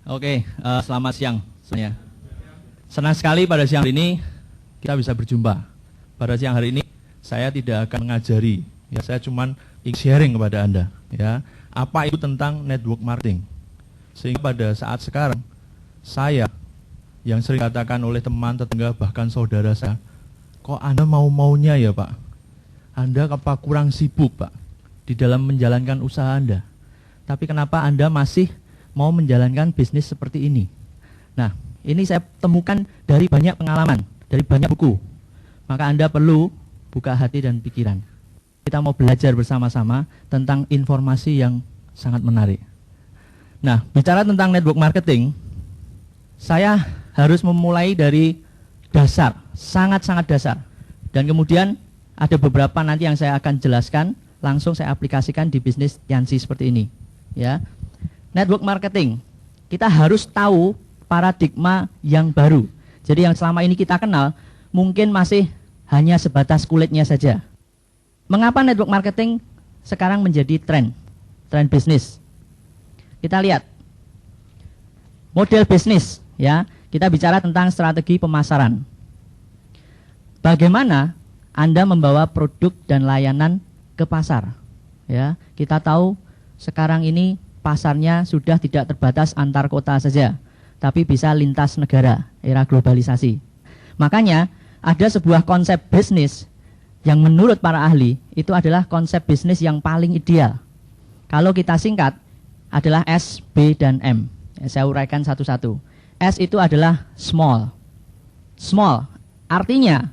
Oke, selamat siang semuanya. Senang sekali pada siang hari ini kita bisa berjumpa. Pada siang hari ini saya tidak akan mengajari, ya saya cuma sharing kepada Anda, ya apa itu tentang network marketing. Sehingga pada saat sekarang saya yang sering katakan oleh teman, tetangga, bahkan saudara saya, kok Anda mau-maunya ya Pak? Anda apa kurang sibuk Pak di dalam menjalankan usaha Anda? Tapi kenapa Anda masih mau menjalankan bisnis seperti ini? Nah, ini saya temukan dari banyak pengalaman, dari banyak buku. Maka Anda perlu buka hati dan pikiran. Kita mau belajar bersama-sama tentang informasi yang sangat menarik. Nah, bicara tentang network marketing, saya harus memulai dari dasar, sangat-sangat dasar. Dan kemudian ada beberapa nanti yang saya akan jelaskan, langsung saya aplikasikan di bisnis Tiansi seperti ini. Ya, network marketing, kita harus tahu paradigma yang baru. Jadi yang selama ini kita kenal mungkin masih hanya sebatas kulitnya saja. Mengapa network marketing sekarang menjadi tren bisnis? Kita lihat model bisnis, ya. Kita bicara tentang strategi pemasaran. Bagaimana Anda membawa produk dan layanan ke pasar? Ya, kita tahu sekarang ini pasarnya sudah tidak terbatas antar kota saja, tapi bisa lintas negara, era globalisasi. Makanya ada sebuah konsep bisnis yang menurut para ahli itu adalah konsep bisnis yang paling ideal. Kalau kita singkat adalah S, B, dan M. Saya uraikan satu-satu. S itu adalah small. Small artinya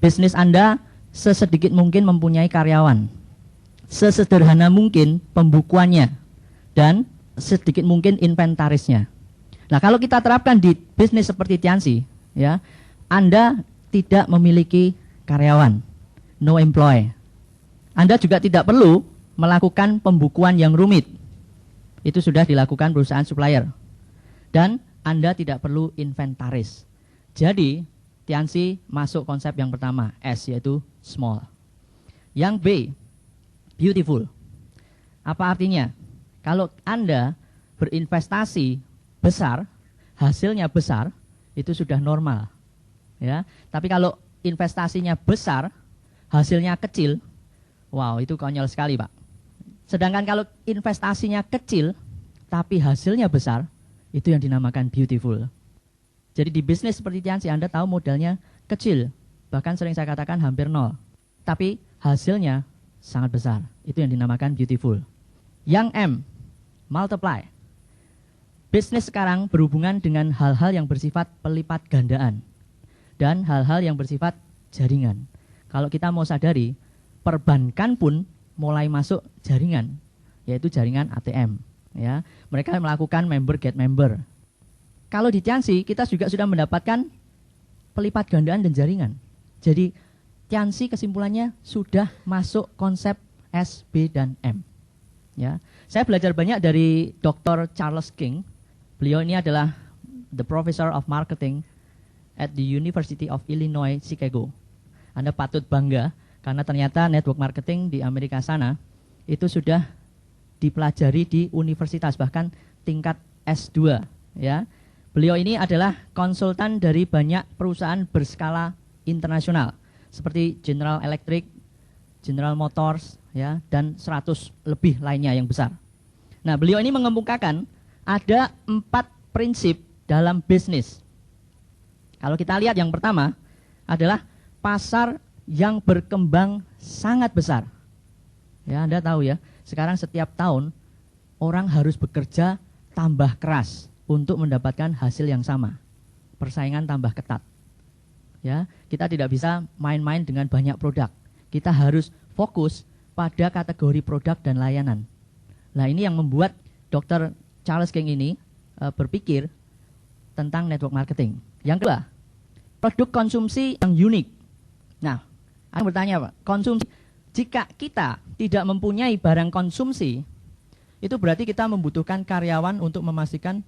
bisnis Anda sesedikit mungkin mempunyai karyawan, sesederhana mungkin pembukuannya, dan sedikit mungkin inventarisnya. Nah, kalau kita terapkan di bisnis seperti Tiansi, ya, Anda tidak memiliki karyawan, no employee. Anda juga tidak perlu melakukan pembukuan yang rumit. Itu sudah dilakukan perusahaan supplier. Dan Anda tidak perlu inventaris. Jadi, Tiansi masuk konsep yang pertama, S, yaitu small. Yang B, beautiful. Apa artinya? Kalau Anda berinvestasi besar, hasilnya besar, itu sudah normal. Ya. Tapi kalau investasinya besar, hasilnya kecil, wow, itu konyol sekali, Pak. Sedangkan kalau investasinya kecil, tapi hasilnya besar, itu yang dinamakan beautiful. Jadi di bisnis seperti Tiansi, Anda tahu modalnya kecil, bahkan sering saya katakan hampir nol. Tapi hasilnya sangat besar, itu yang dinamakan beautiful. Yang M, multiply. Bisnis sekarang berhubungan dengan hal-hal yang bersifat pelipat gandaan dan hal-hal yang bersifat jaringan. Kalau kita mau sadari, perbankan pun mulai masuk jaringan, yaitu jaringan ATM. Ya, mereka melakukan member get member. Kalau di Tiansi kita juga sudah mendapatkan pelipat gandaan dan jaringan. Jadi Tiansi kesimpulannya sudah masuk konsep S, B, dan M. Ya, saya belajar banyak dari Dr. Charles King. Beliau ini adalah the Professor of Marketing at the University of Illinois, Chicago. Anda patut bangga karena ternyata network marketing di Amerika sana itu sudah dipelajari di universitas, bahkan tingkat S2. Ya, beliau ini adalah konsultan dari banyak perusahaan berskala internasional seperti General Electric, General Motors, ya, dan 100 lebih lainnya yang besar. Nah, beliau ini mengemukakan ada 4 prinsip dalam bisnis. Kalau kita lihat yang pertama adalah pasar yang berkembang sangat besar. Ya, Anda tahu ya, sekarang setiap tahun orang harus bekerja tambah keras untuk mendapatkan hasil yang sama. Persaingan tambah ketat. Ya, kita tidak bisa main-main dengan banyak produk. Kita harus fokus pada kategori produk dan layanan. Nah, ini yang membuat Dr. Charles King ini berpikir tentang network marketing. Yang kedua, produk konsumsi yang unik. Nah, Anda bertanya, Pak, konsumsi. Jika kita tidak mempunyai barang konsumsi, itu berarti kita membutuhkan karyawan untuk memastikan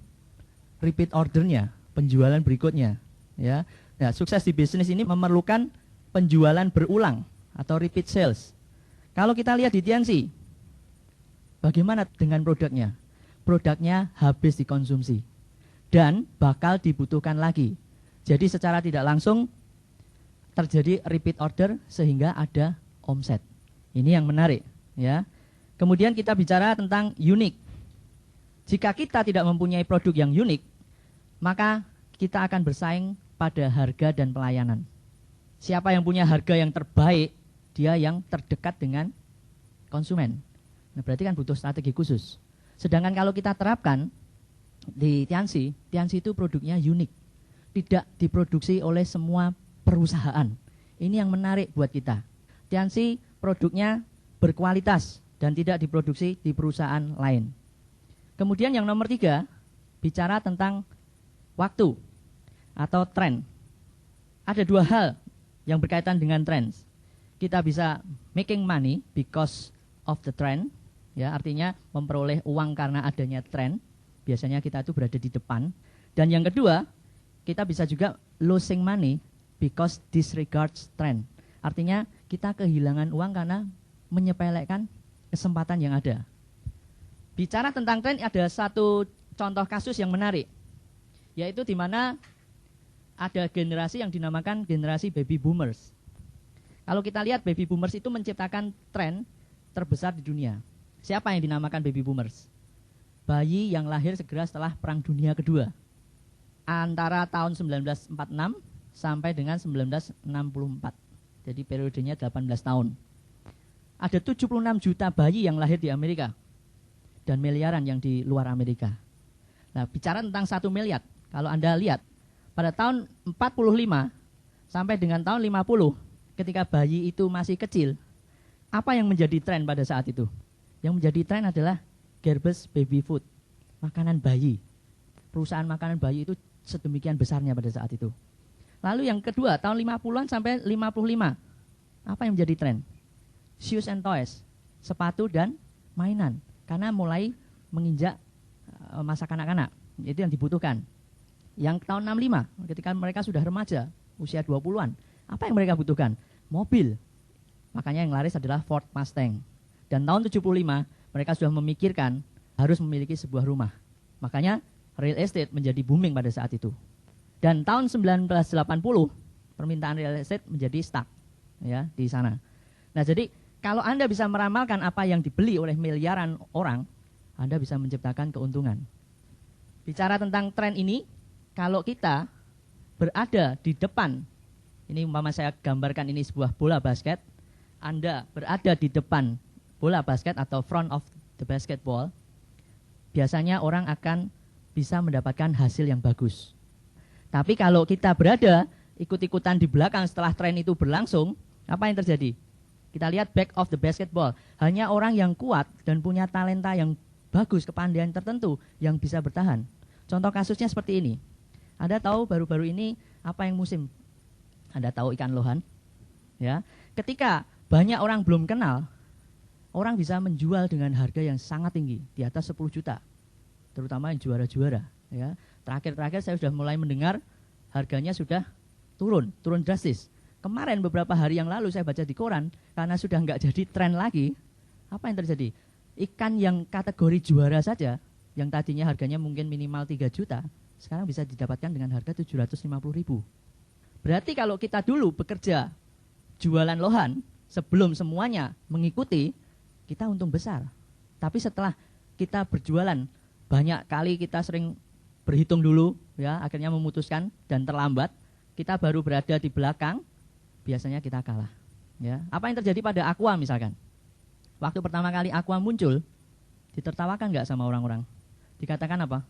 repeat ordernya, penjualan berikutnya. Ya, nah, sukses di bisnis ini memerlukan penjualan berulang atau repeat sales. Kalau kita lihat di Tiansi, bagaimana dengan produknya? Produknya habis dikonsumsi. dan bakal dibutuhkan lagi. Jadi secara tidak langsung terjadi repeat order sehingga ada omset. Ini yang menarik, ya. Kemudian kita bicara tentang unik. Jika kita tidak mempunyai produk yang unik, maka kita akan bersaing pada harga dan pelayanan. Siapa yang punya harga yang terbaik, dia yang terdekat dengan konsumen. Nah, berarti kan butuh strategi khusus. Sedangkan kalau kita terapkan di Tianxi itu produknya unik. Tidak diproduksi oleh semua perusahaan. Ini yang menarik buat kita. Tianxi produknya berkualitas dan tidak diproduksi di perusahaan lain. Kemudian yang nomor 3, bicara tentang waktu atau tren. Ada 2 hal yang berkaitan dengan tren. Kita bisa making money because of the trend, ya, artinya memperoleh uang karena adanya tren. Biasanya kita itu berada di depan. Dan yang kedua, kita bisa juga losing money because disregards trend. Artinya kita kehilangan uang karena menyepelekan kesempatan yang ada. Bicara tentang tren, ada satu contoh kasus yang menarik, yaitu di mana ada generasi yang dinamakan generasi baby boomers. Kalau kita lihat, baby boomers itu menciptakan tren terbesar di dunia. Siapa yang dinamakan baby boomers? Bayi yang lahir segera setelah Perang Dunia Kedua, antara tahun 1946 sampai dengan 1964. Jadi periodenya 18 tahun. Ada 76 juta bayi yang lahir di Amerika dan miliaran yang di luar Amerika. Nah, bicara tentang 1 miliar, kalau Anda lihat pada tahun 45 sampai dengan tahun 50, ketika bayi itu masih kecil, apa yang menjadi tren pada saat itu? Yang menjadi tren adalah Gerber's baby food, makanan bayi. Perusahaan makanan bayi itu sedemikian besarnya pada saat itu. Lalu yang kedua, tahun 50-an sampai 55, apa yang menjadi tren? Shoes and toys, sepatu dan mainan. Karena mulai menginjak masa kanak-kanak, itu yang dibutuhkan. Yang tahun 65, ketika mereka sudah remaja, usia 20-an, apa yang mereka butuhkan? Mobil. Makanya yang laris adalah Ford Mustang. Dan tahun 75, mereka sudah memikirkan harus memiliki sebuah rumah. Makanya real estate menjadi booming pada saat itu. Dan tahun 1980, permintaan real estate menjadi stuck, ya, di sana. Nah, jadi kalau Anda bisa meramalkan apa yang dibeli oleh miliaran orang, Anda bisa menciptakan keuntungan. Bicara tentang tren ini, kalau kita berada di depan, ini umpama saya gambarkan ini sebuah bola basket, Anda berada di depan bola basket atau front of the basketball, biasanya orang akan bisa mendapatkan hasil yang bagus. Tapi kalau kita berada ikut-ikutan di belakang setelah tren itu berlangsung, apa yang terjadi? Kita lihat back of the basketball, hanya orang yang kuat dan punya talenta yang bagus, kepandaian tertentu yang bisa bertahan. Contoh kasusnya seperti ini. Anda tahu baru-baru ini apa yang musim? Anda tahu ikan lohan? Ya, ketika banyak orang belum kenal, orang bisa menjual dengan harga yang sangat tinggi, di atas 10 juta. Terutama yang juara-juara, ya. Terakhir-terakhir saya sudah mulai mendengar harganya sudah turun drastis. Kemarin beberapa hari yang lalu saya baca di koran, karena sudah nggak jadi tren lagi, apa yang terjadi? Ikan yang kategori juara saja, yang tadinya harganya mungkin minimal 3 juta, sekarang bisa didapatkan dengan harga 750.000. Berarti kalau kita dulu bekerja jualan lohan, sebelum semuanya mengikuti, kita untung besar. Tapi setelah kita berjualan, banyak kali kita sering berhitung dulu, ya, akhirnya memutuskan dan terlambat, kita baru berada di belakang, biasanya kita kalah. Ya. Apa yang terjadi pada Aqua misalkan? Waktu pertama kali Aqua muncul, ditertawakan nggak sama orang-orang? Dikatakan apa?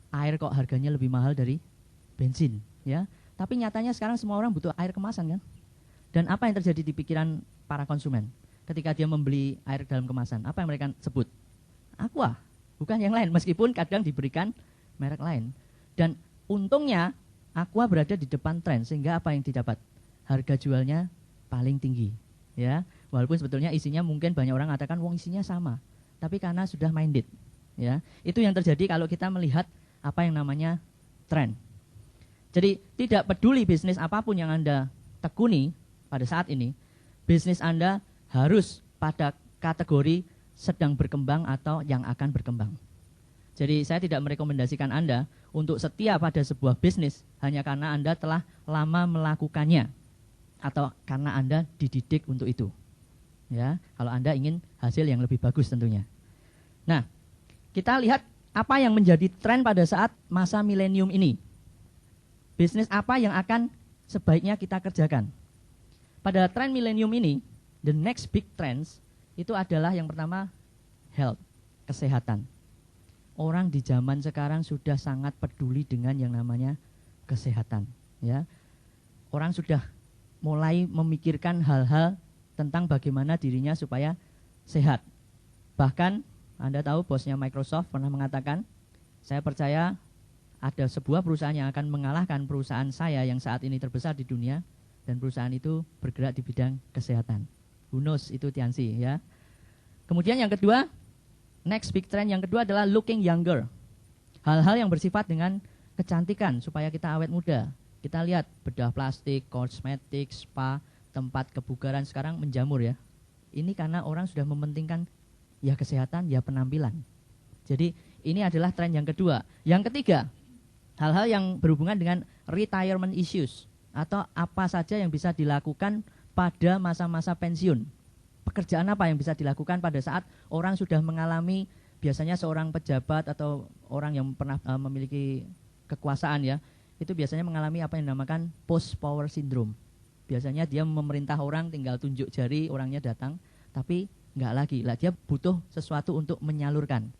Air kok harganya lebih mahal dari bensin, ya. Tapi nyatanya sekarang semua orang butuh air kemasan, kan? Dan apa yang terjadi di pikiran para konsumen ketika dia membeli air dalam kemasan? Apa yang mereka sebut? Aqua, bukan yang lain, meskipun kadang diberikan merek lain. Dan untungnya Aqua berada di depan tren, sehingga apa yang didapat? Harga jualnya paling tinggi, ya. Walaupun sebetulnya isinya mungkin banyak orang mengatakan wong isinya sama, tapi karena sudah minded, ya. Itu yang terjadi kalau kita melihat apa yang namanya tren. Jadi tidak peduli bisnis apapun yang Anda tekuni pada saat ini, bisnis Anda harus pada kategori sedang berkembang atau yang akan berkembang. Jadi saya tidak merekomendasikan Anda untuk setia pada sebuah bisnis hanya karena Anda telah lama melakukannya atau karena Anda dididik untuk itu. Ya, kalau Anda ingin hasil yang lebih bagus tentunya. Nah, kita lihat apa yang menjadi tren pada saat masa milenium ini. Bisnis apa yang akan sebaiknya kita kerjakan. Pada tren milenium ini, the next big trends itu adalah yang pertama health, kesehatan. Orang di zaman sekarang sudah sangat peduli dengan yang namanya kesehatan, ya. Orang sudah mulai memikirkan hal-hal tentang bagaimana dirinya supaya sehat. Bahkan Anda tahu bosnya Microsoft pernah mengatakan, saya percaya ada sebuah perusahaan yang akan mengalahkan perusahaan saya yang saat ini terbesar di dunia, dan perusahaan itu bergerak di bidang kesehatan. Who knows, itu Tianxi, ya. Kemudian yang kedua, next big trend yang kedua adalah looking younger. Hal-hal yang bersifat dengan kecantikan supaya kita awet muda. Kita lihat bedah plastik, kosmetik, spa, tempat kebugaran sekarang menjamur, ya. Ini karena orang sudah mementingkan ya kesehatan, ya penampilan. Jadi ini adalah tren yang kedua. Yang ketiga, hal-hal yang berhubungan dengan retirement issues atau apa saja yang bisa dilakukan pada masa-masa pensiun. Pekerjaan apa yang bisa dilakukan pada saat orang sudah mengalami, biasanya seorang pejabat atau orang yang pernah memiliki kekuasaan, ya, itu biasanya mengalami apa yang dinamakan post power syndrome. Biasanya dia memerintah orang, tinggal tunjuk jari, orangnya datang, tapi enggak lagi, lah dia butuh sesuatu untuk menyalurkan.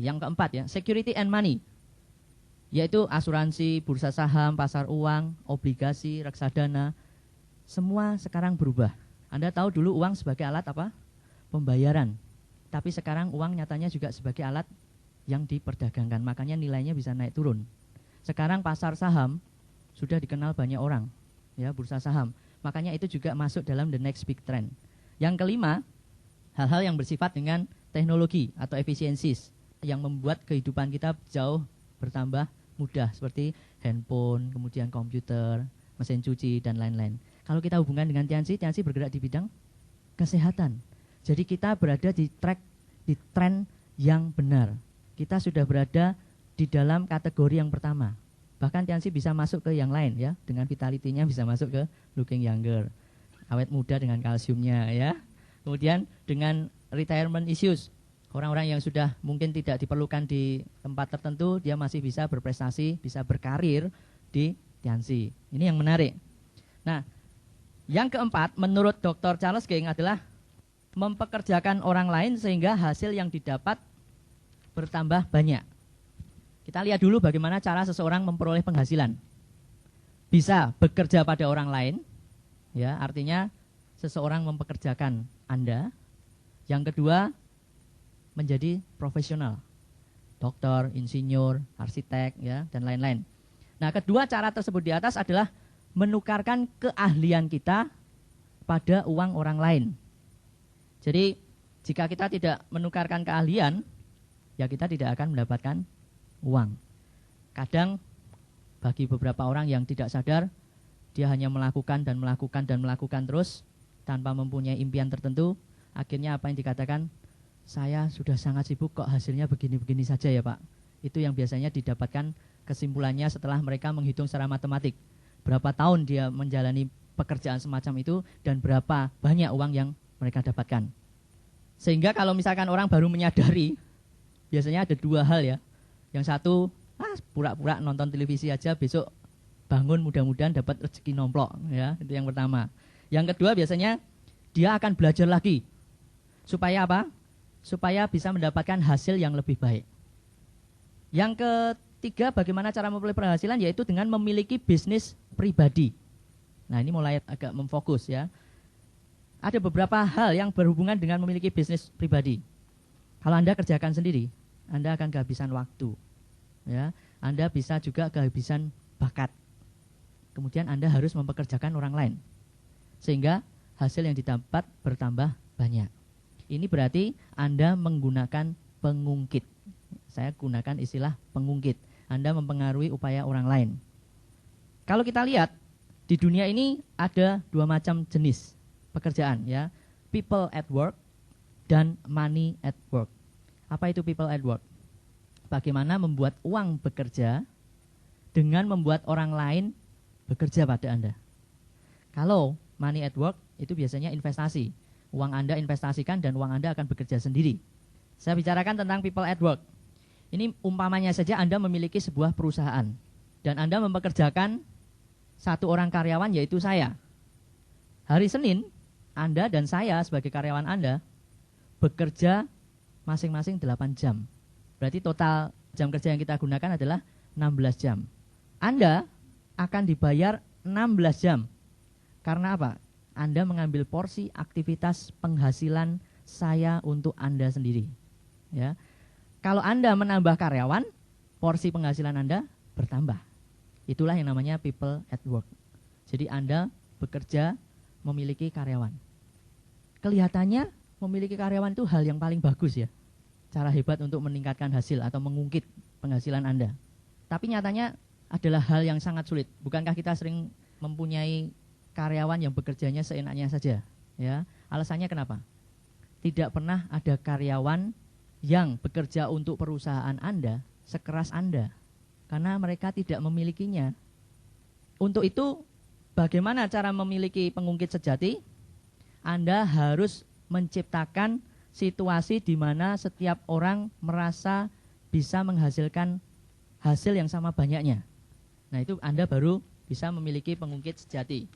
Yang keempat, ya, security and money, yaitu asuransi, bursa saham, pasar uang, obligasi, reksadana, semua sekarang berubah. Anda tahu dulu uang sebagai alat apa? Pembayaran. Tapi sekarang uang nyatanya juga sebagai alat yang diperdagangkan, makanya nilainya bisa naik turun. Sekarang pasar saham sudah dikenal banyak orang, ya, bursa saham. Makanya itu juga masuk dalam the next big trend. Yang kelima, hal-hal yang bersifat dengan teknologi atau efisiensis yang membuat kehidupan kita jauh bertambah mudah, seperti handphone, kemudian komputer, mesin cuci, dan lain-lain. Kalau kita hubungkan dengan Tianxi bergerak di bidang kesehatan. Jadi kita berada di tren yang benar. Kita sudah berada di dalam kategori yang pertama. Bahkan Tianxi bisa masuk ke yang lain, ya, dengan vitality-nya bisa masuk ke looking younger, awet muda dengan kalsiumnya, ya. Kemudian dengan retirement issues, orang-orang yang sudah mungkin tidak diperlukan di tempat tertentu, dia masih bisa berprestasi, bisa berkarir di Tianxi. Ini yang menarik. Nah, yang keempat, menurut Dr. Charles King adalah mempekerjakan orang lain sehingga hasil yang didapat bertambah banyak. Kita lihat dulu bagaimana cara seseorang memperoleh penghasilan. Bisa bekerja pada orang lain, ya, artinya seseorang mempekerjakan Anda. Yang kedua, menjadi profesional, dokter, insinyur, arsitek, ya, dan lain-lain. Nah, kedua cara tersebut di atas adalah menukarkan keahlian kita pada uang orang lain. Jadi, jika kita tidak menukarkan keahlian, ya kita tidak akan mendapatkan uang. Kadang bagi beberapa orang yang tidak sadar, dia hanya melakukan dan melakukan dan melakukan terus tanpa mempunyai impian tertentu. Akhirnya apa yang dikatakan, saya sudah sangat sibuk kok hasilnya begini-begini saja ya Pak. Itu yang biasanya didapatkan kesimpulannya setelah mereka menghitung secara matematik. Berapa tahun dia menjalani pekerjaan semacam itu dan berapa banyak uang yang mereka dapatkan. Sehingga kalau misalkan orang baru menyadari, biasanya ada dua hal, ya. Yang satu, pura-pura nonton televisi aja, besok bangun mudah-mudahan dapat rezeki nomplok, ya. Itu yang pertama. Yang kedua biasanya dia akan belajar lagi. Supaya apa? Supaya bisa mendapatkan hasil yang lebih baik. Yang ketiga, bagaimana cara memperoleh penghasilan, yaitu dengan memiliki bisnis pribadi. Nah, ini mulai agak memfokus, ya. Ada beberapa hal yang berhubungan dengan memiliki bisnis pribadi. Kalau Anda kerjakan sendiri, Anda akan kehabisan waktu, ya. Anda bisa juga kehabisan bakat. Kemudian Anda harus mempekerjakan orang lain, sehingga hasil yang didapat bertambah banyak. Ini berarti Anda menggunakan pengungkit. Saya gunakan istilah pengungkit. Anda mempengaruhi upaya orang lain. Kalau kita lihat, di dunia ini ada dua macam jenis pekerjaan, ya. People at work dan money at work. Apa itu people at work? bagaimana membuat uang bekerja dengan membuat orang lain bekerja pada Anda. Kalau money at work itu biasanya investasi. Uang Anda investasikan dan uang Anda akan bekerja sendiri. Saya bicarakan tentang people at work. Ini umpamanya saja Anda memiliki sebuah perusahaan dan Anda mempekerjakan satu orang karyawan, yaitu saya. Hari Senin, Anda dan saya sebagai karyawan Anda bekerja masing-masing 8 jam. Berarti total jam kerja yang kita gunakan adalah 16 jam. Anda akan dibayar 16 jam. Karena apa? Anda mengambil porsi aktivitas penghasilan saya untuk Anda sendiri. Ya. Kalau Anda menambah karyawan, porsi penghasilan Anda bertambah. Itulah yang namanya people at work. Jadi Anda bekerja memiliki karyawan. Kelihatannya memiliki karyawan itu hal yang paling bagus ya. Cara hebat untuk meningkatkan hasil atau mengungkit penghasilan Anda. Tapi nyatanya adalah hal yang sangat sulit. Bukankah kita sering mempunyai karyawan yang bekerjanya seenaknya saja? Ya, alasannya kenapa? Tidak pernah ada karyawan yang bekerja untuk perusahaan Anda sekeras Anda, karena mereka tidak memilikinya. Untuk itu, bagaimana cara memiliki pengungkit sejati? Anda harus menciptakan situasi di mana setiap orang merasa bisa menghasilkan hasil yang sama banyaknya. Nah, itu Anda baru bisa memiliki pengungkit sejati.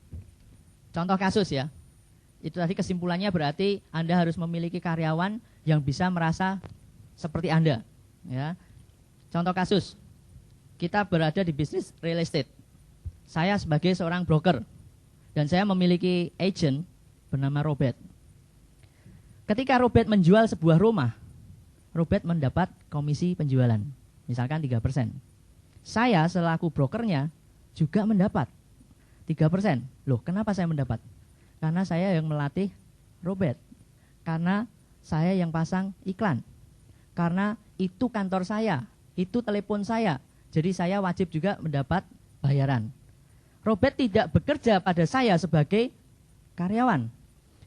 Contoh kasus ya. Itu tadi kesimpulannya berarti Anda harus memiliki karyawan yang bisa merasa seperti Anda. Ya. Contoh kasus, kita berada di bisnis real estate. Saya sebagai seorang broker dan saya memiliki agent bernama Robert. Ketika Robert menjual sebuah rumah, Robert mendapat komisi penjualan, misalkan 3%. Saya selaku brokernya juga mendapat 3%. Loh, kenapa saya mendapat? Karena saya yang melatih Robert. Karena saya yang pasang iklan. Karena itu kantor saya, itu telepon saya. Jadi saya wajib juga mendapat bayaran. Robert tidak bekerja pada saya sebagai karyawan.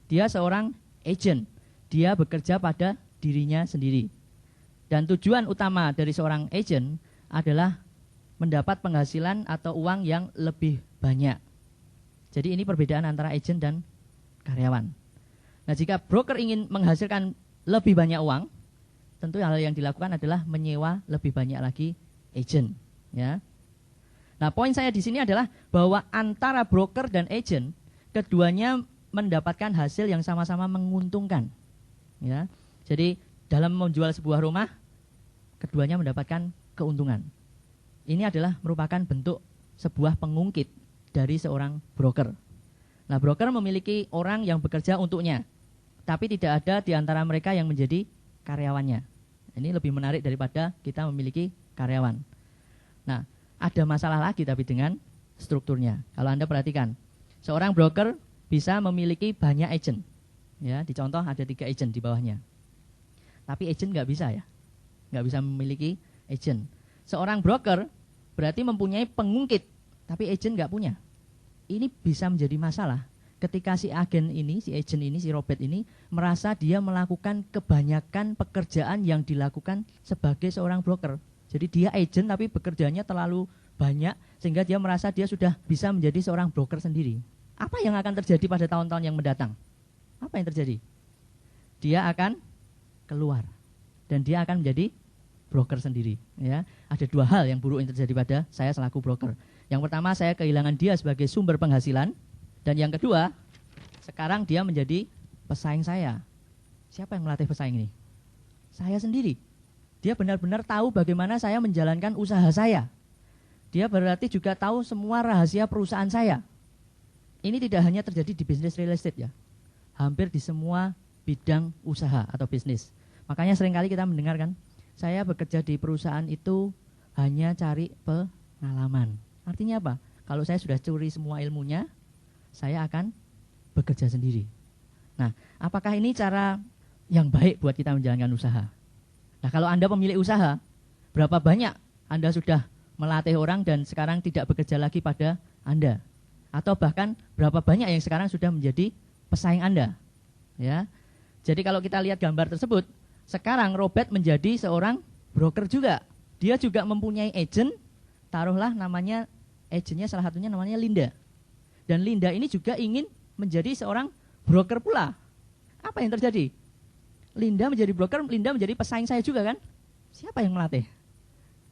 Dia seorang agent. Dia bekerja pada dirinya sendiri. Dan tujuan utama dari seorang agent adalah mendapat penghasilan atau uang yang lebih banyak. Jadi ini perbedaan antara agent dan karyawan. Nah, jika broker ingin menghasilkan lebih banyak uang, tentu hal yang dilakukan adalah menyewa lebih banyak lagi agent. Ya. Nah, poin saya di sini adalah bahwa antara broker dan agent, keduanya mendapatkan hasil yang sama-sama menguntungkan. Ya. Jadi dalam menjual sebuah rumah, keduanya mendapatkan keuntungan. Ini adalah merupakan bentuk sebuah pengungkit dari seorang broker. Nah, broker memiliki orang yang bekerja untuknya, tapi tidak ada di antara mereka yang menjadi karyawannya. Ini lebih menarik daripada kita memiliki karyawan. Nah, ada masalah lagi tapi dengan strukturnya. Kalau Anda perhatikan, seorang broker bisa memiliki banyak agent. Ya, dicontoh ada 3 agent di bawahnya. Tapi agent nggak bisa ya, nggak bisa memiliki agent. Seorang broker berarti mempunyai pengungkit, tapi agent nggak punya. Ini bisa menjadi masalah ketika si agen ini, si agent ini, si Robert ini merasa dia melakukan kebanyakan pekerjaan yang dilakukan sebagai seorang broker. Jadi dia agent tapi bekerjanya terlalu banyak sehingga dia merasa dia sudah bisa menjadi seorang broker sendiri. Apa yang akan terjadi pada tahun-tahun yang mendatang? Apa yang terjadi? Dia akan keluar dan dia akan menjadi broker sendiri. Ya, ada 2 hal yang buruk yang terjadi pada saya selaku broker. Yang pertama, saya kehilangan dia sebagai sumber penghasilan. Dan yang kedua, sekarang dia menjadi pesaing saya. Siapa yang melatih pesaing ini? Saya sendiri. Dia benar-benar tahu bagaimana saya menjalankan usaha saya. Dia berarti juga tahu semua rahasia perusahaan saya. Ini tidak hanya terjadi di bisnis real estate ya. Hampir di semua bidang usaha atau bisnis. Makanya seringkali kita mendengarkan, saya bekerja di perusahaan itu hanya cari pengalaman. Artinya apa? Kalau saya sudah curi semua ilmunya, saya akan bekerja sendiri. Nah, apakah ini cara yang baik buat kita menjalankan usaha? Nah, kalau Anda pemilik usaha, berapa banyak Anda sudah melatih orang dan sekarang tidak bekerja lagi pada Anda? Atau bahkan berapa banyak yang sekarang sudah menjadi pesaing Anda? Ya. Jadi kalau kita lihat gambar tersebut, sekarang Robert menjadi seorang broker juga. dia juga mempunyai agent, taruhlah namanya agentnya salah satunya namanya Linda. Dan Linda ini juga ingin menjadi seorang broker pula. Apa yang terjadi? Linda menjadi broker, Linda menjadi pesaing saya juga kan? Siapa yang melatih?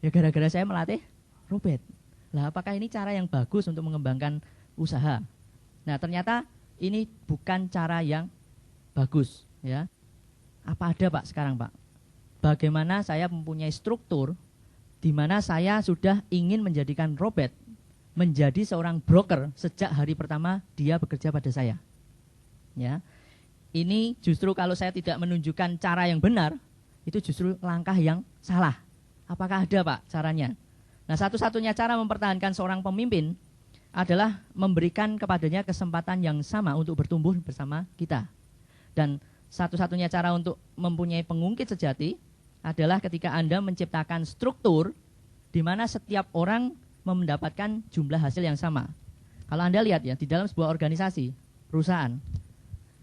Ya gara-gara saya melatih Robert. Lah apakah ini cara yang bagus untuk mengembangkan usaha? Nah ternyata ini bukan cara yang bagus, ya. Apa ada Pak sekarang Pak? Bagaimana saya mempunyai struktur di mana saya sudah ingin menjadikan Robert menjadi seorang broker sejak hari pertama dia bekerja pada saya. Ya. Ini justru kalau saya tidak menunjukkan cara yang benar, itu justru langkah yang salah. Apakah ada Pak caranya? Nah, satu-satunya cara mempertahankan seorang pemimpin adalah memberikan kepadanya kesempatan yang sama untuk bertumbuh bersama kita. Dan satu-satunya cara untuk mempunyai pengungkit sejati adalah ketika Anda menciptakan struktur di mana setiap orang mendapatkan jumlah hasil yang sama. Kalau Anda lihat ya, di dalam sebuah organisasi, perusahaan,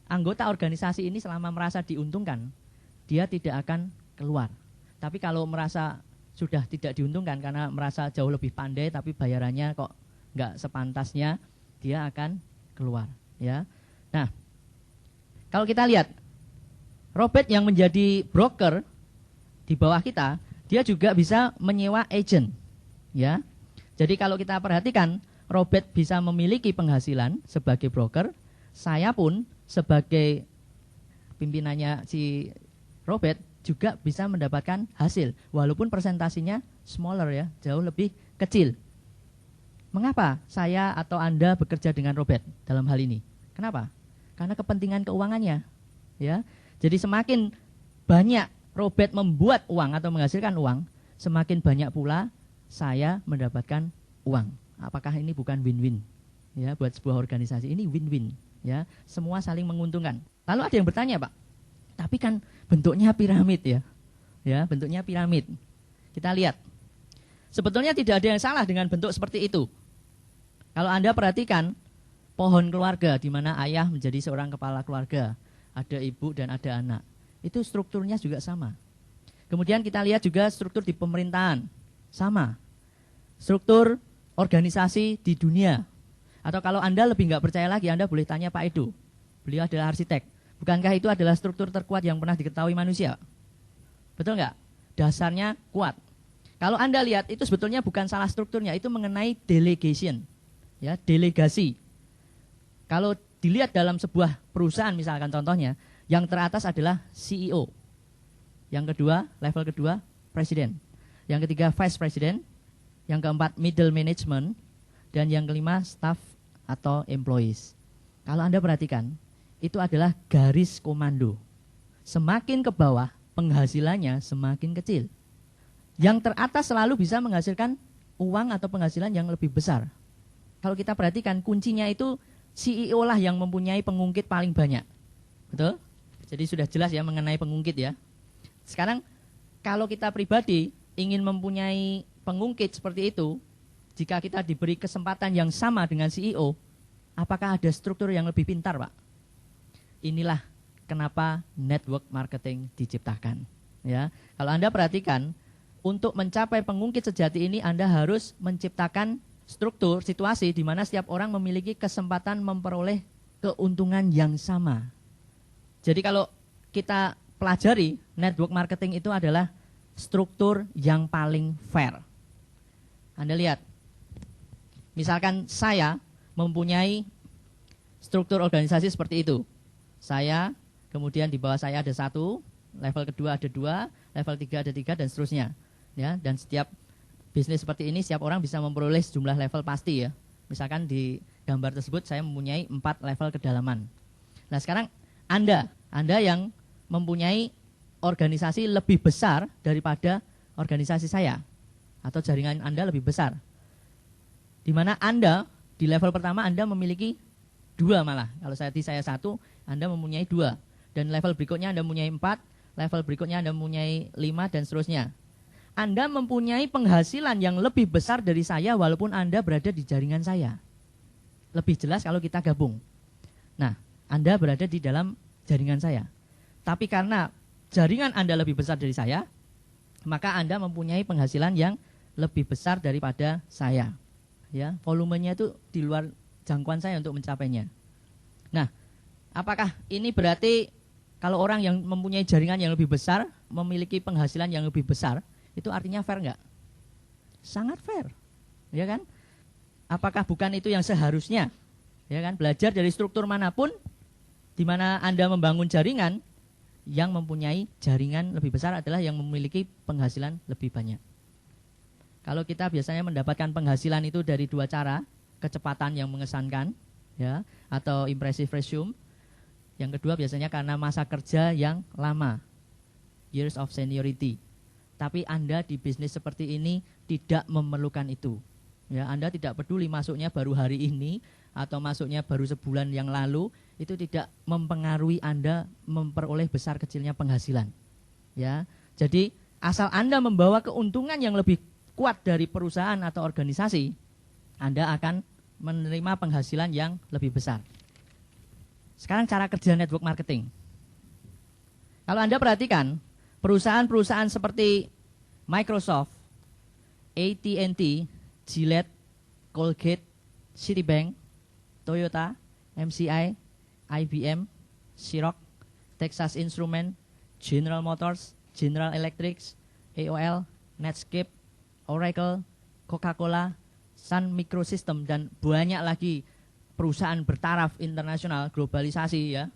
anggota organisasi ini selama merasa diuntungkan, dia tidak akan keluar. Tapi kalau merasa sudah tidak diuntungkan karena merasa jauh lebih pandai tapi bayarannya kok nggak sepantasnya, dia akan keluar. Ya. Nah, kalau kita lihat, Robert yang menjadi broker di bawah kita, dia juga bisa menyewa agent. Ya. Jadi kalau kita perhatikan, Robert bisa memiliki penghasilan sebagai broker, saya pun sebagai pimpinannya si Robert juga bisa mendapatkan hasil, walaupun presentasinya smaller ya, jauh lebih kecil. Mengapa saya atau Anda bekerja dengan Robert dalam hal ini? Kenapa? Karena kepentingan keuangannya. Ya, jadi semakin banyak Robert membuat uang atau menghasilkan uang, semakin banyak pula saya mendapatkan uang. Apakah ini bukan win-win? Ya, buat sebuah organisasi ini win-win. Ya, semua saling menguntungkan. Lalu ada yang bertanya, Pak, tapi kan bentuknya piramid ya. Ya, bentuknya piramid. Kita lihat. Sebetulnya tidak ada yang salah dengan bentuk seperti itu. Kalau Anda perhatikan pohon keluarga di mana ayah menjadi seorang kepala keluarga, ada ibu dan ada anak. Itu strukturnya juga sama. Kemudian kita lihat juga struktur di pemerintahan. Sama. Struktur organisasi di dunia. Atau kalau Anda lebih nggak percaya lagi, Anda boleh tanya Pak Edo. Beliau adalah arsitek. Bukankah itu adalah struktur terkuat yang pernah diketahui manusia? Betul nggak? Dasarnya kuat. Kalau Anda lihat, itu sebetulnya bukan salah strukturnya, itu mengenai delegation. Ya, delegasi. Kalau dilihat dalam sebuah perusahaan misalkan contohnya, yang teratas adalah CEO. Yang kedua, level kedua, presiden. Yang ketiga, vice president. Yang keempat, middle management. Dan yang kelima, staff atau employees. Kalau Anda perhatikan, itu adalah garis komando. Semakin ke bawah, penghasilannya semakin kecil. Yang teratas selalu bisa menghasilkan uang atau penghasilan yang lebih besar. Kalau kita perhatikan, kuncinya itu CEO lah yang mempunyai pengungkit paling banyak. Betul? Jadi sudah jelas ya mengenai pengungkit ya. Sekarang, kalau kita pribadi ingin mempunyai pengungkit seperti itu, jika kita diberi kesempatan yang sama dengan CEO, apakah ada struktur yang lebih pintar, Pak? Inilah kenapa network marketing diciptakan. Ya, kalau Anda perhatikan, untuk mencapai pengungkit sejati ini Anda harus menciptakan struktur, situasi di mana setiap orang memiliki kesempatan memperoleh keuntungan yang sama. Jadi kalau kita pelajari, network marketing itu adalah struktur yang paling fair. Anda lihat, misalkan saya mempunyai struktur organisasi seperti itu. Saya, kemudian di bawah saya ada 1, level kedua ada 2, level 3 ada 3, dan seterusnya. Ya, dan setiap bisnis seperti ini, setiap orang bisa memperoleh sejumlah level pasti ya. Misalkan di gambar tersebut saya mempunyai 4 level kedalaman. Nah sekarang Anda yang mempunyai organisasi lebih besar daripada organisasi saya, atau jaringan Anda lebih besar. Di mana Anda di level pertama Anda memiliki 2 malah. Kalau saya 1, Anda mempunyai 2. Dan level berikutnya Anda mempunyai 4, level berikutnya Anda mempunyai 5, dan seterusnya. Anda mempunyai penghasilan yang lebih besar dari saya walaupun Anda berada di jaringan saya. Lebih jelas kalau kita gabung. Nah, Anda berada di dalam jaringan saya. Tapi karena jaringan Anda lebih besar dari saya, maka Anda mempunyai penghasilan yang lebih besar daripada saya. Ya, volumenya itu di luar jangkauan saya untuk mencapainya. Nah, apakah ini berarti kalau orang yang mempunyai jaringan yang lebih besar, memiliki penghasilan yang lebih besar, itu artinya fair nggak? Sangat fair, ya kan? Apakah bukan itu yang seharusnya? Ya kan, belajar dari struktur manapun, di mana Anda membangun jaringan, yang mempunyai jaringan lebih besar adalah yang memiliki penghasilan lebih banyak. Kalau kita biasanya mendapatkan penghasilan itu dari dua cara, kecepatan yang mengesankan, ya, atau impressive resume. Yang kedua biasanya karena masa kerja yang lama, years of seniority. Tapi Anda di bisnis seperti ini tidak memerlukan itu. Ya, Anda tidak peduli masuknya baru hari ini atau masuknya baru sebulan yang lalu, itu tidak mempengaruhi Anda memperoleh besar kecilnya penghasilan. Ya, jadi asal Anda membawa keuntungan yang lebih kuat dari perusahaan atau organisasi, Anda akan menerima penghasilan yang lebih besar. Sekarang cara kerja network marketing. Kalau Anda perhatikan, perusahaan-perusahaan seperti Microsoft, AT&T, Gillette, Colgate, Citibank, Toyota, MCI, IBM, Xerox, Texas Instruments, General Motors, General Electric, AOL, Netscape, Oracle, Coca-Cola, Sun Microsystem, dan banyak lagi perusahaan bertaraf internasional, globalisasi ya.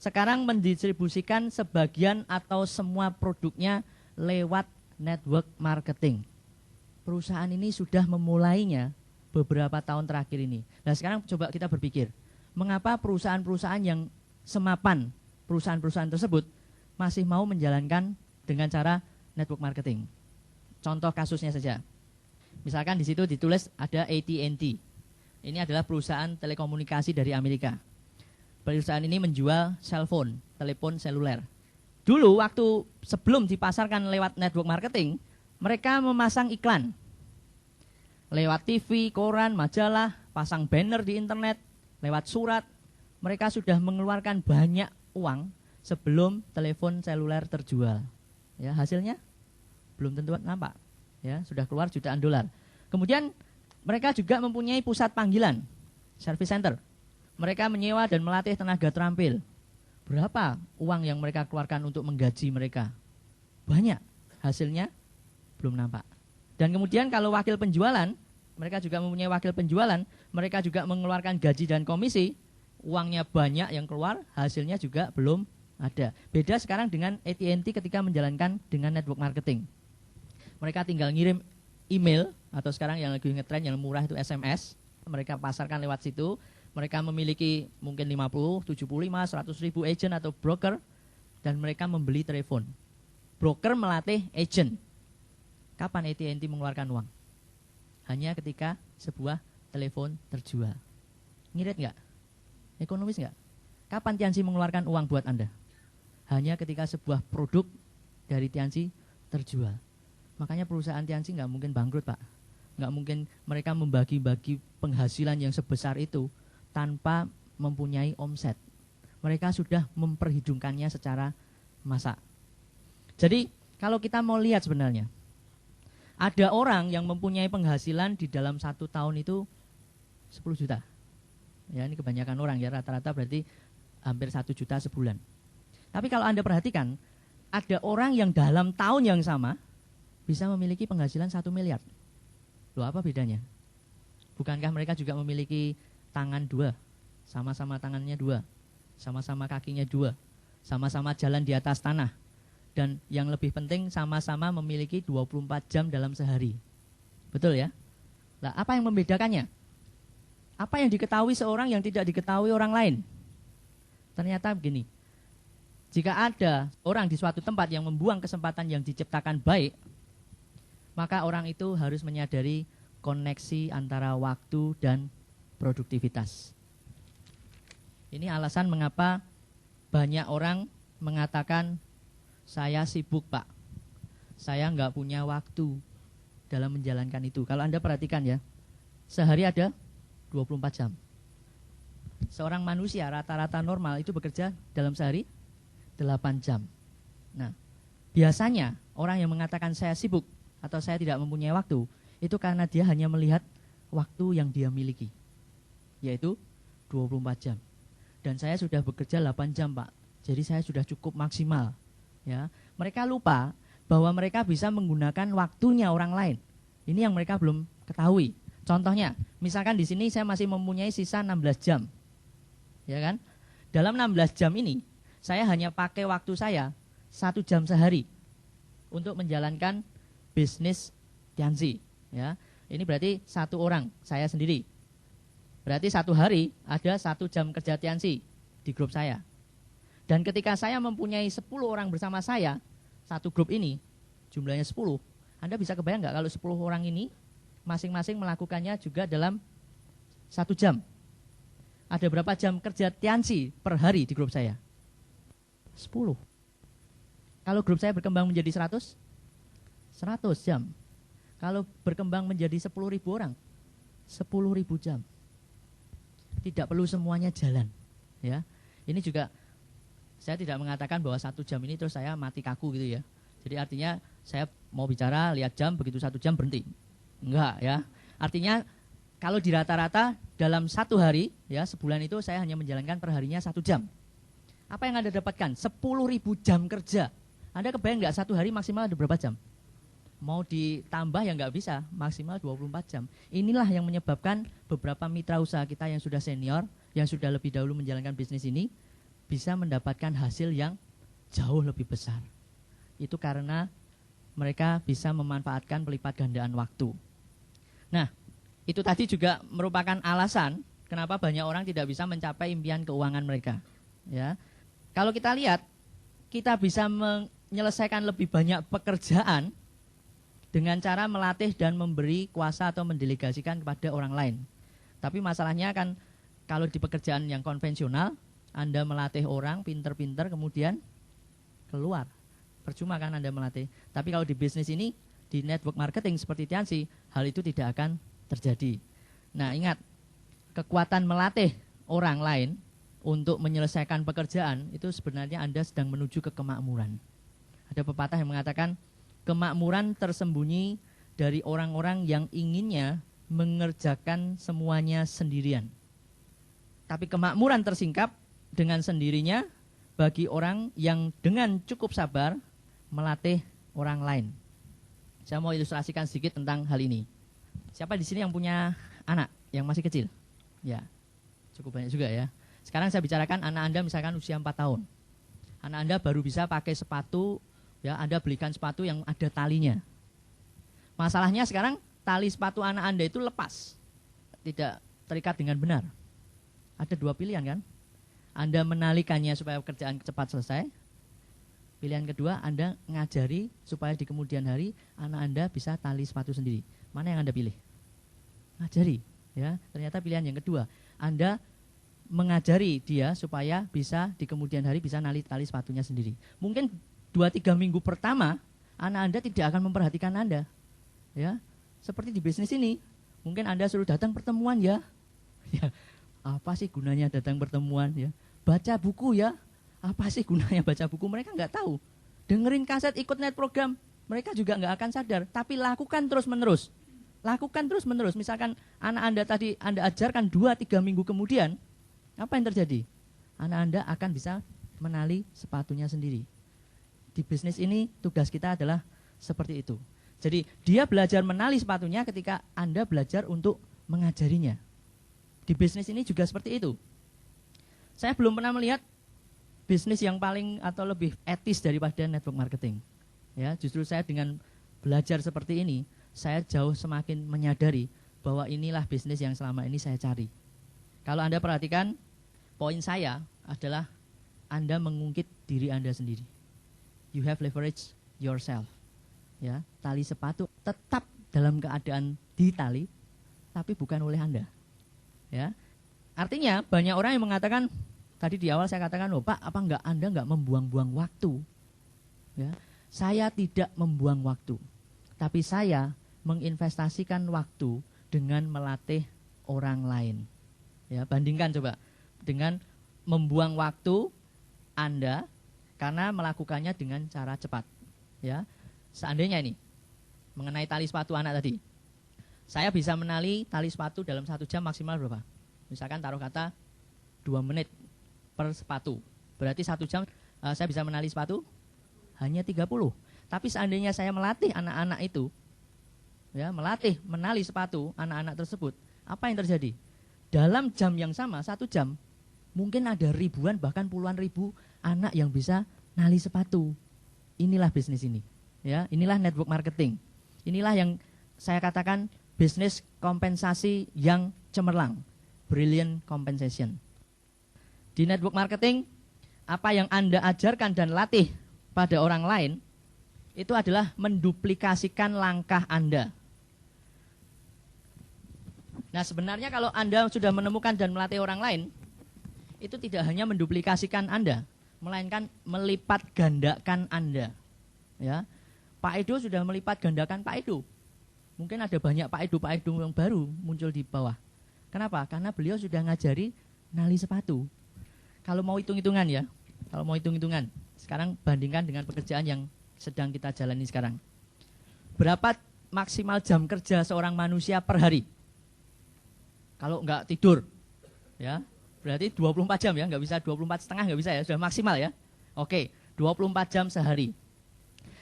Sekarang mendistribusikan sebagian atau semua produknya lewat network marketing. Perusahaan ini sudah memulainya beberapa tahun terakhir ini. Nah, sekarang coba kita berpikir, mengapa perusahaan-perusahaan yang semapan perusahaan-perusahaan tersebut masih mau menjalankan dengan cara network marketing? Contoh kasusnya saja. Misalkan di situ ditulis ada AT&T. Ini adalah perusahaan telekomunikasi dari Amerika. Perusahaan ini menjual cellphone, telepon seluler. Dulu waktu sebelum dipasarkan lewat network marketing, mereka memasang iklan. Lewat TV, koran, majalah, pasang banner di internet, lewat surat. Mereka sudah mengeluarkan banyak uang sebelum telepon seluler terjual. Ya, hasilnya belum tentu nampak, ya, sudah keluar jutaan dolar. Kemudian mereka juga mempunyai pusat panggilan, service center. Mereka menyewa dan melatih tenaga terampil. Berapa uang yang mereka keluarkan untuk menggaji mereka? Banyak. Hasilnya belum nampak. Dan kemudian kalau wakil penjualan, mereka juga mempunyai wakil penjualan, mereka juga mengeluarkan gaji dan komisi, uangnya banyak yang keluar, hasilnya juga belum ada. Beda sekarang dengan AT&T ketika menjalankan dengan network marketing. Mereka tinggal ngirim email, atau sekarang yang lagi ngetren yang murah itu SMS. Mereka pasarkan lewat situ. Mereka memiliki mungkin 50, 75, 100 ribu agent atau broker. Dan mereka membeli telepon. Broker melatih agent. Kapan AT&T mengeluarkan uang? Hanya ketika sebuah telepon terjual. Ngirit nggak? Ekonomis nggak? Kapan Tianxi mengeluarkan uang buat Anda? Hanya ketika sebuah produk dari Tianxi terjual. Makanya perusahaan Tianxi nggak mungkin bangkrut, Pak. Nggak mungkin mereka membagi-bagi penghasilan yang sebesar itu tanpa mempunyai omset. Mereka sudah memperhitungkannya secara masak. Jadi kalau kita mau lihat sebenarnya, ada orang yang mempunyai penghasilan di dalam 1 tahun itu 10 juta. Ya, ini kebanyakan orang ya, rata-rata berarti hampir 1 juta sebulan. Tapi kalau Anda perhatikan, ada orang yang dalam tahun yang sama bisa memiliki penghasilan 1 miliar. Loh, apa bedanya? Bukankah mereka juga memiliki tangan 2, sama-sama tangannya 2, sama-sama kakinya 2, sama-sama jalan di atas tanah, dan yang lebih penting sama-sama memiliki 24 jam dalam sehari. Betul ya? Nah, apa yang membedakannya? Apa yang diketahui seorang yang tidak diketahui orang lain? Ternyata begini, jika ada orang di suatu tempat yang membuang kesempatan yang diciptakan baik, maka orang itu harus menyadari koneksi antara waktu dan produktivitas. Ini alasan mengapa banyak orang mengatakan, saya sibuk Pak, saya nggak punya waktu dalam menjalankan itu. Kalau Anda perhatikan ya, sehari ada 24 jam. Seorang manusia rata-rata normal itu bekerja dalam sehari 8 jam. Nah, Biasanya orang yang mengatakan saya sibuk atau saya tidak mempunyai waktu, itu karena dia hanya melihat waktu yang dia miliki, yaitu 24 jam. Dan saya sudah bekerja 8 jam, Pak. Jadi saya sudah cukup maksimal. Ya, mereka lupa bahwa mereka bisa menggunakan waktunya orang lain. Ini yang mereka belum ketahui. Contohnya, misalkan di sini saya masih mempunyai sisa 16 jam. Ya kan? Dalam 16 jam ini, saya hanya pakai waktu saya 1 jam sehari untuk menjalankan bisnis Tianzi. Ya, ini berarti 1 orang, saya sendiri. Berarti 1 hari ada 1 jam kerja Tianzi di grup saya. Dan ketika saya mempunyai 10 orang bersama saya, 1 grup ini, jumlahnya 10, Anda bisa kebayang nggak kalau 10 orang ini masing-masing melakukannya juga dalam 1 jam. Ada berapa jam kerja Tianzi per hari di grup saya? 10. Kalau grup saya berkembang menjadi 100 jam. Kalau berkembang menjadi 10.000 orang, 10.000 jam. Tidak perlu semuanya jalan. Ya, ini juga saya tidak mengatakan bahwa 1 jam ini terus saya mati kaku gitu ya. Jadi artinya saya mau bicara, lihat jam, begitu 1 jam berhenti. Enggak ya. Artinya kalau di rata-rata dalam 1 hari, ya sebulan itu saya hanya menjalankan perharinya 1 jam. Apa yang Anda dapatkan? 10.000 jam kerja. Anda kebayang nggak 1 hari maksimal ada berapa jam? Mau ditambah ya nggak bisa, maksimal 24 jam. Inilah yang menyebabkan beberapa mitra usaha kita yang sudah senior, yang sudah lebih dahulu menjalankan bisnis ini, bisa mendapatkan hasil yang jauh lebih besar. Itu karena mereka bisa memanfaatkan pelipat gandaan waktu. Nah, itu tadi juga merupakan alasan kenapa banyak orang tidak bisa mencapai impian keuangan mereka. Ya, kalau kita lihat, kita bisa menyelesaikan lebih banyak pekerjaan dengan cara melatih dan memberi kuasa atau mendelegasikan kepada orang lain. Tapi masalahnya kan kalau di pekerjaan yang konvensional, Anda melatih orang pinter-pinter kemudian keluar. Percuma kan Anda melatih. Tapi kalau di bisnis ini, di network marketing seperti Tianzi, hal itu tidak akan terjadi. Nah, ingat, kekuatan melatih orang lain untuk menyelesaikan pekerjaan itu sebenarnya Anda sedang menuju ke kemakmuran. Ada pepatah yang mengatakan kemakmuran tersembunyi dari orang-orang yang inginnya mengerjakan semuanya sendirian. Tapi kemakmuran tersingkap dengan sendirinya bagi orang yang dengan cukup sabar melatih orang lain. Saya mau ilustrasikan sedikit tentang hal ini. Siapa di sini yang punya anak yang masih kecil? Ya, cukup banyak juga ya. Sekarang saya bicarakan anak Anda misalkan usia 4 tahun. Anak Anda baru bisa pakai sepatu, ya Anda belikan sepatu yang ada talinya. Masalahnya sekarang tali sepatu anak Anda itu lepas, tidak terikat dengan benar. Ada 2 pilihan kan? Anda menalikannya supaya pekerjaan cepat selesai. Pilihan kedua, Anda ngajari supaya di kemudian hari anak Anda bisa tali sepatu sendiri. Mana yang Anda pilih? Ngajari, ya. Ternyata pilihan yang kedua, Anda mengajari dia supaya bisa di kemudian hari bisa nali tali sepatunya sendiri. Mungkin 2-3 minggu pertama anak Anda tidak akan memperhatikan Anda. Ya. Seperti di bisnis ini, mungkin Anda suruh datang pertemuan ya. Ya, apa sih gunanya datang pertemuan ya? Baca buku ya. Apa sih gunanya baca buku? Mereka nggak tahu. Dengerin kaset, ikut net program, mereka juga nggak akan sadar. Tapi lakukan terus-menerus. Lakukan terus-menerus. Misalkan anak Anda tadi Anda ajarkan 2-3 minggu kemudian, apa yang terjadi? Anak Anda akan bisa menali sepatunya sendiri. Di bisnis ini tugas kita adalah seperti itu. Jadi dia belajar menali sepatunya ketika Anda belajar untuk mengajarinya. Di bisnis ini juga seperti itu. Saya belum pernah melihat bisnis yang paling atau lebih etis daripada network marketing. Ya, justru saya dengan belajar seperti ini, saya jauh semakin menyadari bahwa inilah bisnis yang selama ini saya cari. Kalau Anda perhatikan, poin saya adalah Anda mengungkit diri Anda sendiri. You have leverage yourself. Ya, tali sepatu tetap dalam keadaan ditali, tapi bukan oleh Anda. Ya, artinya banyak orang yang mengatakan, tadi di awal saya katakan, Pak, apa Anda enggak membuang-buang waktu? Ya, saya tidak membuang waktu, tapi saya menginvestasikan waktu dengan melatih orang lain. Ya, bandingkan coba dengan membuang waktu Anda karena melakukannya dengan cara cepat. Ya, seandainya ini mengenai tali sepatu anak tadi, saya bisa menali tali sepatu dalam 1 jam maksimal berapa? Misalkan taruh kata 2 menit per sepatu. Berarti 1 jam saya bisa menali sepatu hanya 30. Tapi seandainya saya melatih anak-anak itu, ya, melatih menali sepatu anak-anak tersebut, apa yang terjadi? Dalam jam yang sama, 1 jam, mungkin ada ribuan bahkan puluhan ribu anak yang bisa nali sepatu. Inilah bisnis ini. Ya, inilah network marketing. Inilah yang saya katakan bisnis kompensasi yang cemerlang. Brilliant compensation. Di network marketing, apa yang Anda ajarkan dan latih pada orang lain, itu adalah menduplikasikan langkah Anda. Nah, sebenarnya kalau Anda sudah menemukan dan melatih orang lain, itu tidak hanya menduplikasikan Anda, melainkan melipat gandakan Anda. Ya, Pak Edo sudah melipat gandakan Pak Edo. Mungkin ada banyak Pak Edo yang baru muncul di bawah. Kenapa? Karena beliau sudah ngajari nali sepatu. Kalau mau hitung-hitungan ya, sekarang bandingkan dengan pekerjaan yang sedang kita jalani sekarang. Berapa maksimal jam kerja seorang manusia per hari? Kalau nggak tidur, ya, berarti 24 jam ya, nggak bisa 24,5 nggak bisa ya, sudah maksimal ya. Oke, 24 jam sehari.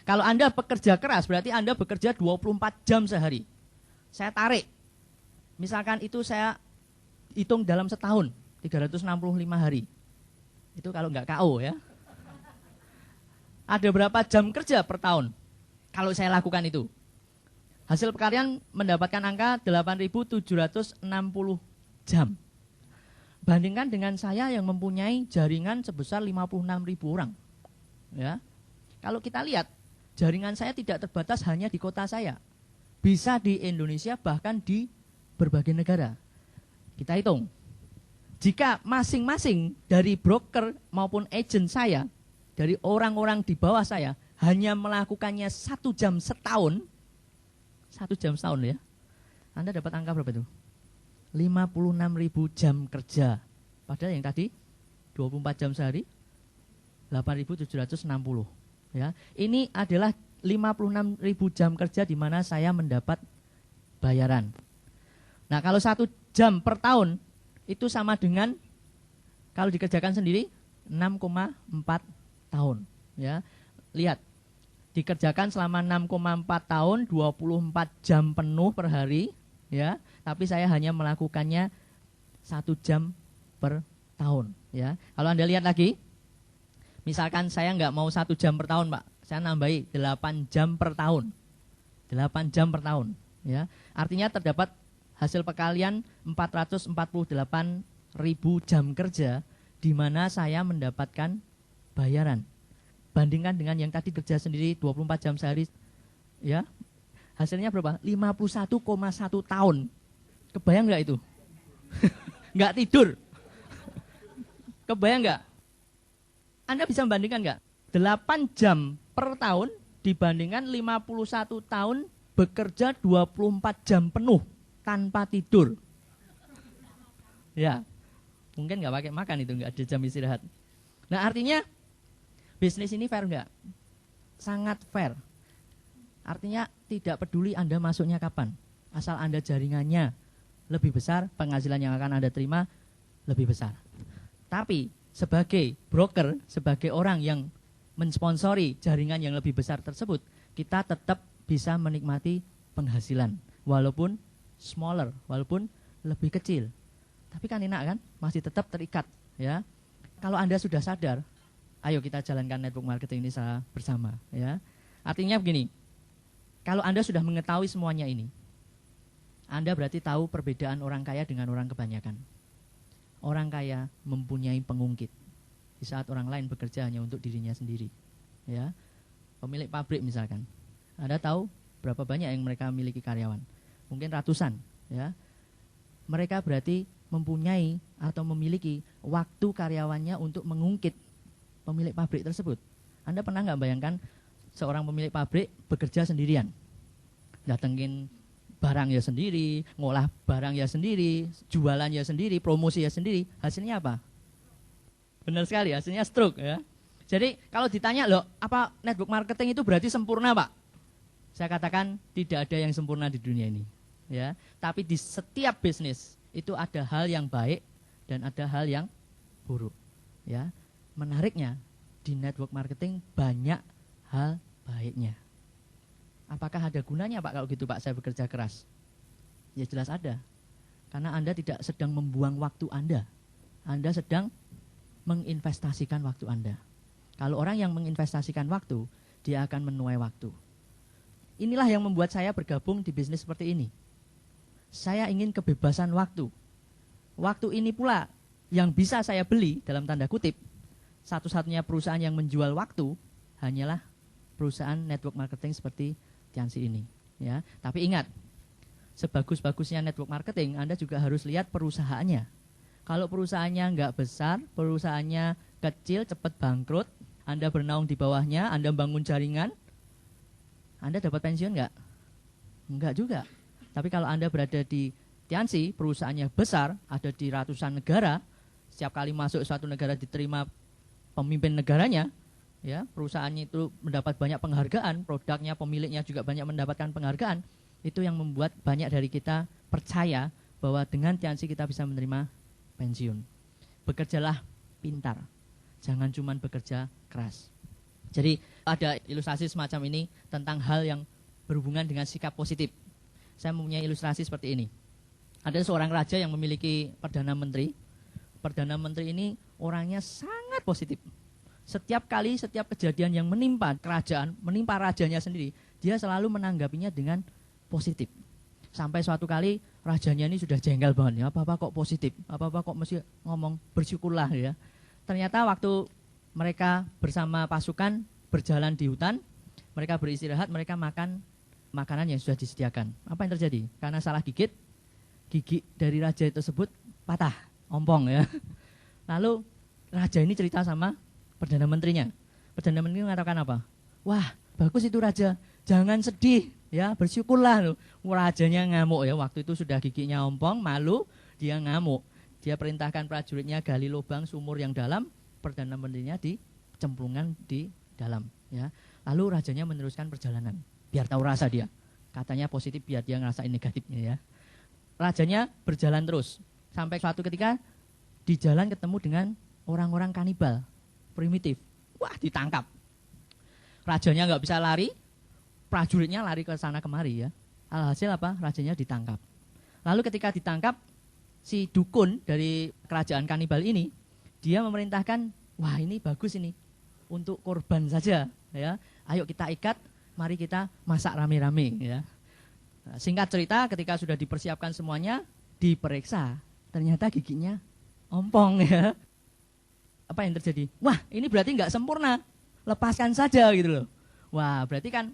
Kalau Anda bekerja keras, berarti Anda bekerja 24 jam sehari. Saya tarik, misalkan itu saya hitung dalam setahun, 365 hari. Itu kalau nggak KO ya. Ada berapa jam kerja per tahun? Kalau saya lakukan itu. Hasil kalian mendapatkan angka 8.760 jam. Bandingkan dengan saya yang mempunyai jaringan sebesar 56.000 orang. Ya. Kalau kita lihat, jaringan saya tidak terbatas hanya di kota saya. Bisa di Indonesia, bahkan di berbagai negara. Kita hitung. Jika masing-masing dari broker maupun agent saya, dari orang-orang di bawah saya, hanya melakukannya 1 jam setahun, 1 jam setahun ya, Anda dapat angka berapa itu? 56.000 jam kerja. Padahal yang tadi 24 jam sehari 8.760 ya. Ini adalah 56.000 jam kerja di mana saya mendapat bayaran. Nah, kalau 1 jam per tahun itu sama dengan kalau dikerjakan sendiri 6,4 tahun ya. Lihat, dikerjakan selama 6,4 tahun, 24 jam penuh per hari ya, tapi saya hanya melakukannya 1 jam per tahun ya. Kalau Anda lihat lagi, misalkan saya nggak mau 1 jam per tahun Pak, saya nambahi 8 jam per tahun, 8 jam per tahun ya. Artinya terdapat hasil perkalian 448.000 jam kerja di mana saya mendapatkan bayaran. Bandingkan dengan yang tadi kerja sendiri 24 jam sehari ya. Hasilnya berapa? 51,1 tahun. Kebayang nggak itu? Nggak tidur. Kebayang nggak? Anda bisa membandingkan nggak? 8 jam per tahun dibandingkan 51 tahun bekerja 24 jam penuh tanpa tidur. Ya, mungkin nggak pakai makan itu, nggak ada jam istirahat. Nah, artinya bisnis ini fair nggak? Sangat fair. Artinya tidak peduli Anda masuknya kapan, asal Anda jaringannya lebih besar, penghasilan yang akan Anda terima lebih besar. Tapi sebagai broker, sebagai orang yang mensponsori jaringan yang lebih besar tersebut, kita tetap bisa menikmati penghasilan walaupun smaller, walaupun lebih kecil. Tapi kan enak kan? Masih tetap terikat ya. Kalau Anda sudah sadar, ayo kita jalankan network marketing ini bersama ya. Artinya begini, kalau Anda sudah mengetahui semuanya ini, Anda berarti tahu perbedaan orang kaya dengan orang kebanyakan. Orang kaya mempunyai pengungkit di saat orang lain bekerja hanya untuk dirinya sendiri. Ya, pemilik pabrik misalkan, Anda tahu berapa banyak yang mereka miliki karyawan? Mungkin ratusan. Ya, mereka berarti mempunyai atau memiliki waktu karyawannya untuk mengungkit pemilik pabrik tersebut. Anda pernah nggak bayangkan seorang pemilik pabrik bekerja sendirian, datengin barang ya sendiri, ngolah barang ya sendiri, jualan ya sendiri, promosi ya sendiri, hasilnya apa? Benar sekali, hasilnya stroke ya. Jadi kalau ditanya loh, apa network marketing itu berarti sempurna, Pak? Saya katakan tidak ada yang sempurna di dunia ini, ya. Tapi di setiap bisnis itu ada hal yang baik dan ada hal yang buruk, ya. Menariknya di network marketing banyak hal baiknya. Apakah ada gunanya, Pak, kalau gitu, Pak, saya bekerja keras? Ya jelas ada. Karena Anda tidak sedang membuang waktu Anda. Anda sedang menginvestasikan waktu Anda. Kalau orang yang menginvestasikan waktu, dia akan menuai waktu. Inilah yang membuat saya bergabung di bisnis seperti ini. Saya ingin kebebasan waktu. Waktu ini pula yang bisa saya beli, dalam tanda kutip, satu-satunya perusahaan yang menjual waktu hanyalah perusahaan network marketing seperti Tiansi ini. Ya. Tapi ingat, sebagus-bagusnya network marketing, Anda juga harus lihat perusahaannya. Kalau perusahaannya nggak besar, perusahaannya kecil, cepat bangkrut, Anda bernaung di bawahnya, Anda bangun jaringan, Anda dapat pensiun nggak? Enggak juga. Tapi kalau Anda berada di Tiansi, perusahaannya besar, ada di ratusan negara, setiap kali masuk suatu negara diterima pemimpin negaranya, ya, perusahaannya itu mendapat banyak penghargaan, produknya, pemiliknya juga banyak mendapatkan penghargaan. Itu yang membuat banyak dari kita percaya bahwa dengan Tiansi kita bisa menerima pensiun. Bekerjalah pintar, jangan cuma bekerja keras. Jadi ada ilustrasi semacam ini tentang hal yang berhubungan dengan sikap positif. Saya mempunyai ilustrasi seperti ini. Ada seorang raja yang memiliki Perdana Menteri. Perdana Menteri ini orangnya sangat positif. Setiap kali, setiap kejadian yang menimpa kerajaan, menimpa rajanya sendiri, dia selalu menanggapinya dengan positif. Sampai suatu kali rajanya ini sudah jengkel banget, ya, apa-apa kok positif, apa-apa kok mesti ngomong bersyukurlah, ya. Ternyata waktu mereka bersama pasukan berjalan di hutan, mereka beristirahat, mereka makan makanan yang sudah disediakan. Apa yang terjadi? Karena salah gigit, gigi dari raja tersebut patah, ompong, ya. Lalu raja ini cerita sama Perdana Menterinya. Perdana Menteri mengatakan apa? Wah, bagus itu raja, jangan sedih, ya, bersyukurlah. Loh. Rajanya ngamuk, ya, waktu itu sudah giginya ompong, malu, dia ngamuk. Dia perintahkan prajuritnya gali lubang sumur yang dalam, Perdana Menterinya dicemplungkan di dalam, ya. Lalu rajanya meneruskan perjalanan, biar tahu rasa dia. Katanya positif biar dia ngerasain negatifnya, ya. Rajanya berjalan terus sampai suatu ketika di jalan ketemu dengan orang-orang kanibal primitif. Wah, ditangkap. Rajanya nggak bisa lari, prajuritnya lari ke sana kemari, ya. Alhasil apa? Rajanya ditangkap. Lalu ketika ditangkap, si dukun dari kerajaan kanibal ini, dia memerintahkan, wah ini bagus ini, untuk korban saja, ya. Ayo kita ikat, mari kita masak rame-rame, ya. Nah, singkat cerita, ketika sudah dipersiapkan semuanya, diperiksa, ternyata giginya ompong, ya. Apa yang terjadi? Wah, ini berarti nggak sempurna, lepaskan saja gitu loh. Wah, berarti kan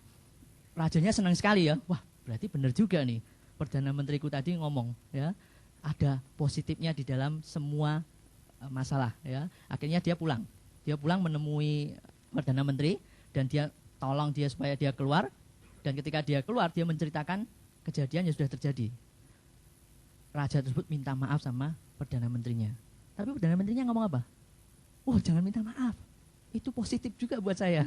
rajanya senang sekali, ya. Wah, berarti benar juga nih, Perdana Menteriku tadi ngomong, ya. Ada positifnya di dalam semua masalah, ya. Akhirnya dia pulang menemui Perdana Menteri dan dia tolong dia supaya dia keluar, dan ketika dia keluar dia menceritakan kejadian yang sudah terjadi. Raja tersebut minta maaf sama Perdana Menterinya, tapi Perdana Menterinya ngomong apa? Wah, jangan minta maaf, itu positif juga buat saya.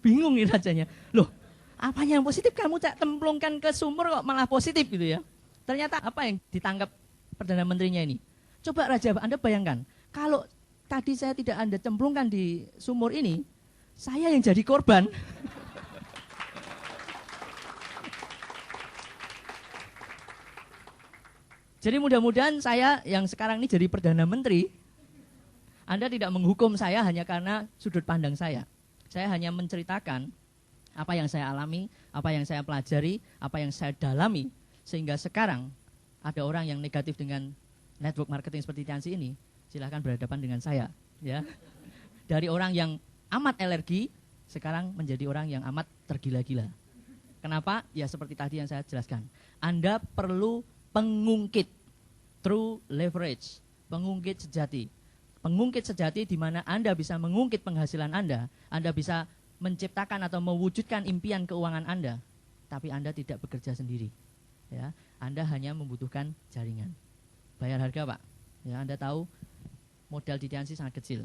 Bingung nih rajanya, loh, apanya yang positif, kamu templungkan ke sumur kok malah positif gitu, ya. Ternyata apa yang ditangkap Perdana Menterinya ini? Coba Raja, Anda bayangkan, kalau tadi saya tidak Anda cemplungkan di sumur ini, saya yang jadi korban. Jadi mudah-mudahan saya yang sekarang ini jadi Perdana Menteri, Anda tidak menghukum saya hanya karena sudut pandang saya. Saya hanya menceritakan apa yang saya alami, apa yang saya pelajari, apa yang saya dalami, sehingga sekarang ada orang yang negatif dengan network marketing seperti Tiansi ini, silahkan berhadapan dengan saya, ya. Dari orang yang amat alergi, sekarang menjadi orang yang amat tergila-gila. Kenapa? Ya seperti tadi yang saya jelaskan. Anda perlu pengungkit, true leverage, pengungkit sejati. Pengungkit sejati di mana Anda bisa mengungkit penghasilan Anda bisa menciptakan atau mewujudkan impian keuangan Anda, tapi Anda tidak bekerja sendiri, ya. Anda hanya membutuhkan jaringan. Bayar harga, Pak. Ya, Anda tahu modal di Tiansi sangat kecil.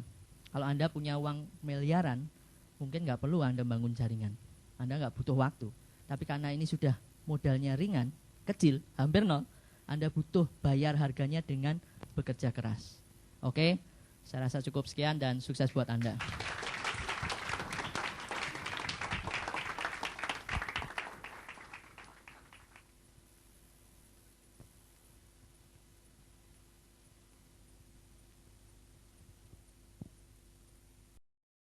Kalau Anda punya uang miliaran, mungkin nggak perlu Anda bangun jaringan. Anda nggak butuh waktu. Tapi karena ini sudah modalnya ringan, kecil, hampir nol, Anda butuh bayar harganya dengan bekerja keras. Oke, saya rasa cukup sekian dan sukses buat Anda.